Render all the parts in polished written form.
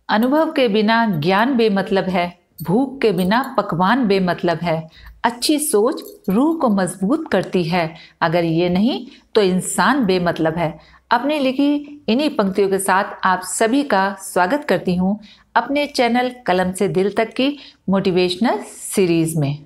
अनुभव के बिना ज्ञान बेमतलब है, भूख के बिना पकवान बेमतलब है। अच्छी सोच रूह को मजबूत करती है, अगर ये नहीं तो इंसान बेमतलब है। अपने लिखी इन्हीं पंक्तियों के साथ आप सभी का स्वागत करती हूँ अपने चैनल कलम से दिल तक की मोटिवेशनल सीरीज में।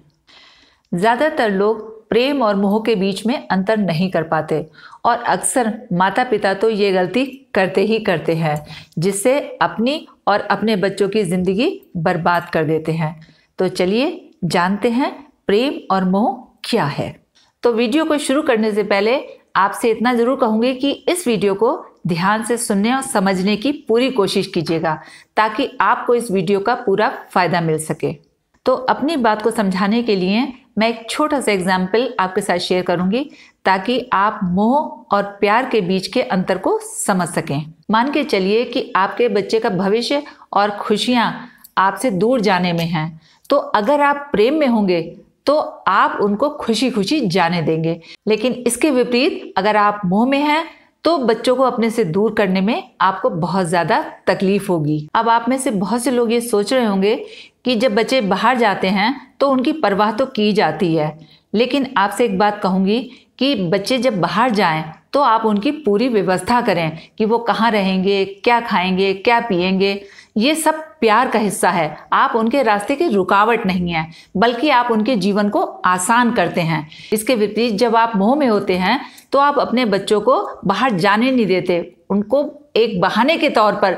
ज़्यादातर लोग प्रेम और मोह के बीच में अंतर नहीं कर पाते और अक्सर माता पिता तो ये गलती करते ही करते हैं, जिससे अपनी और अपने बच्चों की ज़िंदगी बर्बाद कर देते हैं। तो चलिए जानते हैं प्रेम और मोह क्या है। तो वीडियो को शुरू करने से पहले आपसे इतना ज़रूर कहूँगी कि इस वीडियो को ध्यान से सुनने और समझने की पूरी कोशिश कीजिएगा, ताकि आपको इस वीडियो का पूरा फ़ायदा मिल सके। तो अपनी बात को समझाने के लिए मैं एक छोटा सा एग्जाम्पल आपके साथ शेयर करूंगी, ताकि आप मोह और प्यार के बीच के अंतर को समझ सकें। मान के चलिए कि आपके बच्चे का भविष्य और खुशियां आपसे दूर जाने में हैं, तो अगर आप प्रेम में होंगे तो आप उनको खुशी खुशी जाने देंगे। लेकिन इसके विपरीत अगर आप मोह में हैं तो बच्चों को अपने से दूर करने में आपको बहुत ज़्यादा तकलीफ होगी। अब आप में से बहुत से लोग ये सोच रहे होंगे कि जब बच्चे बाहर जाते हैं तो उनकी परवाह तो की जाती है, लेकिन आपसे एक बात कहूँगी कि बच्चे जब बाहर जाएं तो आप उनकी पूरी व्यवस्था करें कि वो कहाँ रहेंगे, क्या खाएंगे, क्या पिएंगे। ये सब प्यार का हिस्सा है। आप उनके रास्ते की रुकावट नहीं है, बल्कि आप उनके जीवन को आसान करते हैं। इसके विपरीत जब आप मोह में होते हैं तो आप अपने बच्चों को बाहर जाने नहीं देते, उनको एक बहाने के तौर पर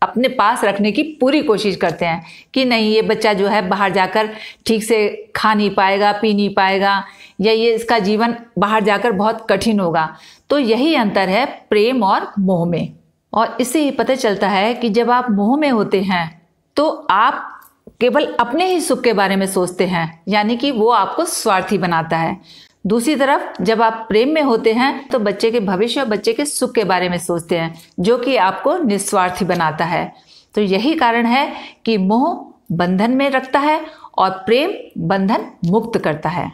अपने पास रखने की पूरी कोशिश करते हैं कि नहीं, ये बच्चा जो है बाहर जाकर ठीक से खा नहीं पाएगा, पी नहीं पाएगा, या ये इसका जीवन बाहर जाकर बहुत कठिन होगा। तो यही अंतर है प्रेम और मोह में। और इससे ये पता चलता है कि जब आप मोह में होते हैं तो आप केवल अपने ही सुख के बारे में सोचते हैं, यानी कि वो आपको स्वार्थी बनाता है। दूसरी तरफ जब आप प्रेम में होते हैं तो बच्चे के भविष्य और बच्चे के सुख के बारे में सोचते हैं, जो कि आपको निस्वार्थी बनाता है। तो यही कारण है कि मोह बंधन में रखता है और प्रेम बंधन मुक्त करता है।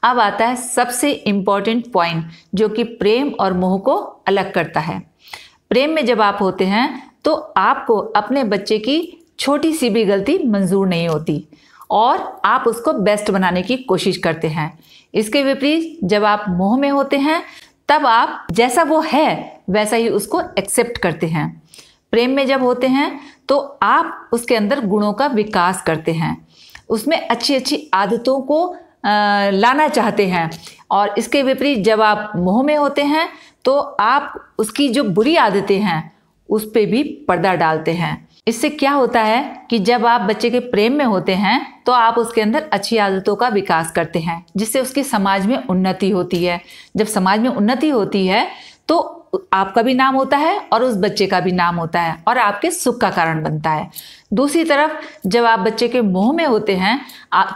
अब आता है सबसे इम्पॉर्टेंट पॉइंट, जो कि प्रेम और मोह को अलग करता है। प्रेम में जब आप होते हैं तो आपको अपने बच्चे की छोटी सी भी गलती मंजूर नहीं होती और आप उसको बेस्ट बनाने की कोशिश करते हैं। इसके विपरीत जब आप मोह में होते हैं तब आप जैसा वो है वैसा ही उसको एक्सेप्ट करते हैं। प्रेम में जब होते हैं तो आप उसके अंदर गुणों का विकास करते हैं, उसमें अच्छी अच्छी आदतों को लाना चाहते हैं। और इसके विपरीत जब आप मोह में होते हैं तो आप उसकी जो बुरी आदतें हैं उस पर भी पर्दा डालते हैं। इससे क्या होता है कि जब आप बच्चे के प्रेम में होते हैं तो आप उसके अंदर अच्छी आदतों का विकास करते हैं, जिससे उसकी समाज में उन्नति होती है। जब समाज में उन्नति होती है तो आपका भी नाम होता है और उस बच्चे का भी नाम होता है और आपके सुख का कारण बनता है। दूसरी तरफ जब आप बच्चे के मोह में होते हैं,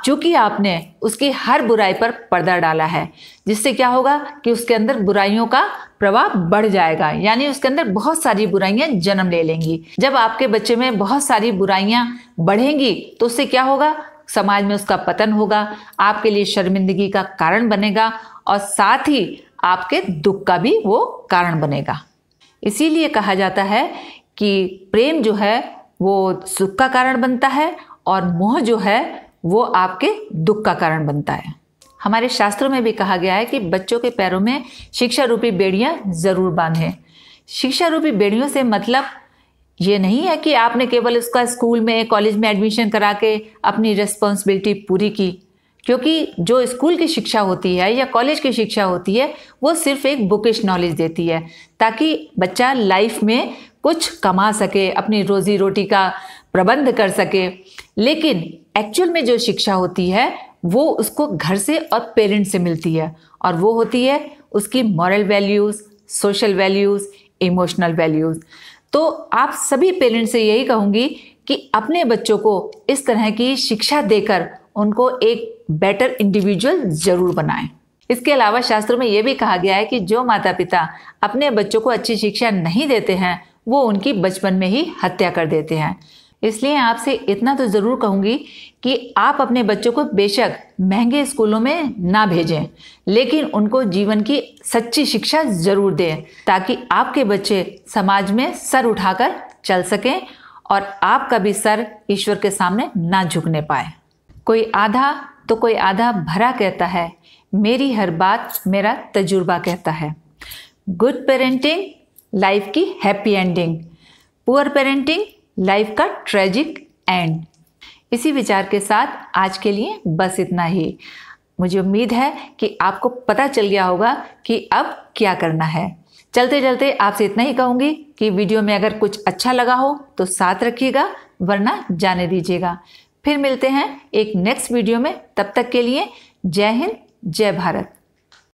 चूंकि आपने उसकी हर बुराई पर पर्दा डाला है, जिससे क्या होगा कि उसके अंदर बुराइयों का प्रभाव बढ़ जाएगा, यानी उसके अंदर बहुत सारी बुराइयां जन्म ले लेंगी। जब आपके बच्चे में बहुत सारी बुराइयां बढ़ेंगी तो उससे क्या होगा, समाज में उसका पतन होगा, आपके लिए शर्मिंदगी का कारण बनेगा और साथ ही आपके दुख का भी वो कारण बनेगा। इसीलिए कहा जाता है कि प्रेम जो है वो सुख का कारण बनता है और मोह जो है वो आपके दुख का कारण बनता है। हमारे शास्त्रों में भी कहा गया है कि बच्चों के पैरों में शिक्षा रूपी बेड़ियां जरूर बांधें। शिक्षा रूपी बेड़ियों से मतलब ये नहीं है कि आपने केवल उसका स्कूल में कॉलेज में एडमिशन करा के अपनी रिस्पॉन्सिबिलिटी पूरी की, क्योंकि जो स्कूल की शिक्षा होती है या कॉलेज की शिक्षा होती है वो सिर्फ एक बुकिश नॉलेज देती है, ताकि बच्चा लाइफ में कुछ कमा सके, अपनी रोजी रोटी का प्रबंध कर सके। लेकिन एक्चुअल में जो शिक्षा होती है वो उसको घर से और पेरेंट्स से मिलती है, और वो होती है उसकी moral values, social values, emotional values. तो आप सभी पेरेंट्स से यही कहूँगी कि अपने बच्चों को इस तरह की शिक्षा देकर उनको एक बेटर इंडिविजुअल जरूर बनाएं। इसके अलावा शास्त्रों में यह भी कहा गया है कि जो माता पिता अपने बच्चों को अच्छी शिक्षा नहीं देते हैं वो उनकी बचपन में ही हत्या कर देते हैं। इसलिए आपसे इतना तो ज़रूर कहूँगी कि आप अपने बच्चों को बेशक महंगे स्कूलों में ना भेजें, लेकिन उनको जीवन की सच्ची शिक्षा ज़रूर दें, ताकि आपके बच्चे समाज में सर उठाकर चल सकें और आपका भी सर ईश्वर के सामने ना झुकने पाए। कोई आधा तो कोई आधा भरा कहता है, मेरी हर बात मेरा तजुर्बा कहता है। गुड पेरेंटिंग लाइफ की happy ending, poor parenting life का ट्रेजिक एंड। इसी विचार के साथ आज के लिए बस इतना ही। मुझे उम्मीद है कि आपको पता चल गया होगा कि अब क्या करना है। चलते चलते आपसे इतना ही कहूँगी कि वीडियो में अगर कुछ अच्छा लगा हो तो साथ रखिएगा, वरना जाने दीजिएगा। फिर मिलते हैं एक नेक्स्ट वीडियो में। तब तक के लिए जय हिंद, जय भारत।